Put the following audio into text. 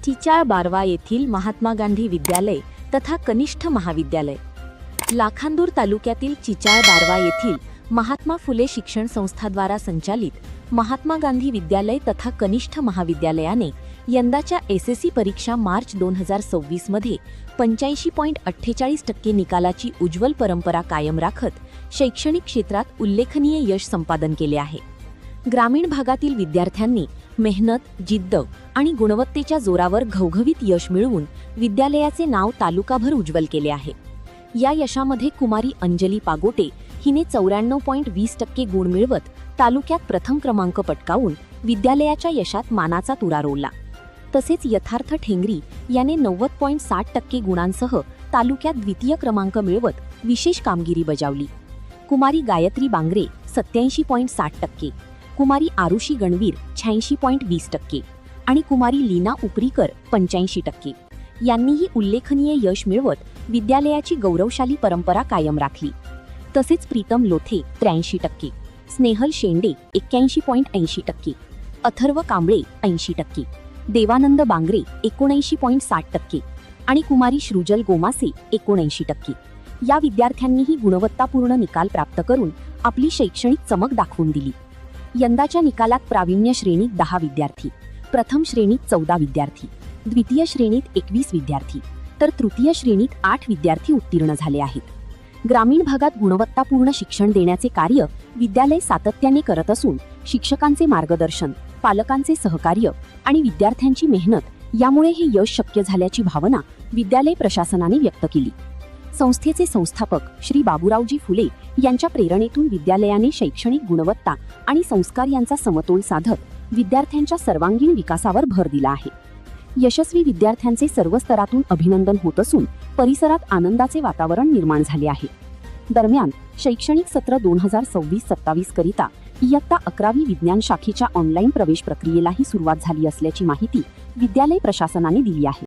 चिचाळ बारवा येथील महात्मा गांधी विद्यालय तथा कनिष्ठ महाविद्यालय। लाखांदूर तालुक्यातील चिचाळ बारवा येथील महात्मा फुले शिक्षण संस्थाद्वारा संचालित महात्मा गांधी विद्यालय तथा कनिष्ठ महाविद्यालयाने यंदाच्या एसएससी परीक्षा मार्च 2026 मध्ये 85.48% निकालाची उज्ज्वल परंपरा कायम राखत शैक्षणिक क्षेत्रात उल्लेखनीय यश संपादन केले आहे। ग्रामीण भागातील विद्यार्थ्यांनी मेहनत, जिद्द आणि गुणवत्तेच्या जोरावर घवघवीत यश मिळवून विद्यालयाचे नाव तालुकाभर उज्ज्वल केले आहे। या यशामध्ये कुमारी अंजली पागोटे हिने 94.20% गुण मिळवत तालुक्यात प्रथम क्रमांक पटकावून विद्यालयाच्या यशात मानाचा तुरा रोवला। तसेच यथार्थ ठेंगरी याने 90.60% गुणांसह तालुक्यात द्वितीय क्रमांक मिळवत विशेष कामगिरी बजावली। कुमारी गायत्री बांगरे 87.60%, कुमारी आरुषी गणवीर 86.20% आणि कुमारी लीना उपरीकर 85% यांनीही उल्लेखनीय यश मिळवत विद्यालयाची गौरवशाली परंपरा कायम राखली। तसेच प्रीतम लोथे 83%, स्नेहल शेंडे 81.80%, अथर्व कांबळे 80%, देवानंद बांगरे 79.60% आणि कुमारी श्रुजल गोमासे 79%। या विद्यार्थ्यांनीही गुणवत्तापूर्ण निकाल प्राप्त करून आपली शैक्षणिक चमक दाखवून दिली। यंदाच्या निकालात प्रावीण्य श्रेणीत 10 विद्यार्थी, प्रथम श्रेणीत 14 विद्यार्थी, द्वितीय श्रेणीत 21 विद्यार्थी तर तृतीय श्रेणीत 8 विद्यार्थी उत्तीर्ण झाले आहेत। ग्रामीण भागात गुणवत्तापूर्ण शिक्षण देण्याचे कार्य विद्यालय सातत्याने करत असून शिक्षकांचे मार्गदर्शन, पालकांचे सहकार्य आणि विद्यार्थ्यांची मेहनत यामुळे हे यश शक्य झाल्याची भावना विद्यालय प्रशासनाने व्यक्त केली। संस्थेचे संस्थापक श्री बाबूरावजी फुले यांच्या प्रेरणेतून विद्यालयाने शैक्षणिक गुणवत्ता आणि संस्कार यांचा समतोल साधत विद्यार्थ्यांच्या सर्वांगीण विकासावर भर दिला आहे। यशस्वी विद्यार्थ्यांचे सर्व स्तरातून अभिनंदन होत असून परिसरात आनंदाचे वातावरण निर्माण झाले आहे। दरम्यान शैक्षणिक सत्र 2026-27 करिता इयत्ता 11वी विज्ञान शाखेच्या ऑनलाईन प्रवेश प्रक्रियेलाही सुरुवात झाली असल्याची माहिती विद्यालय प्रशासनाने दिली आहे।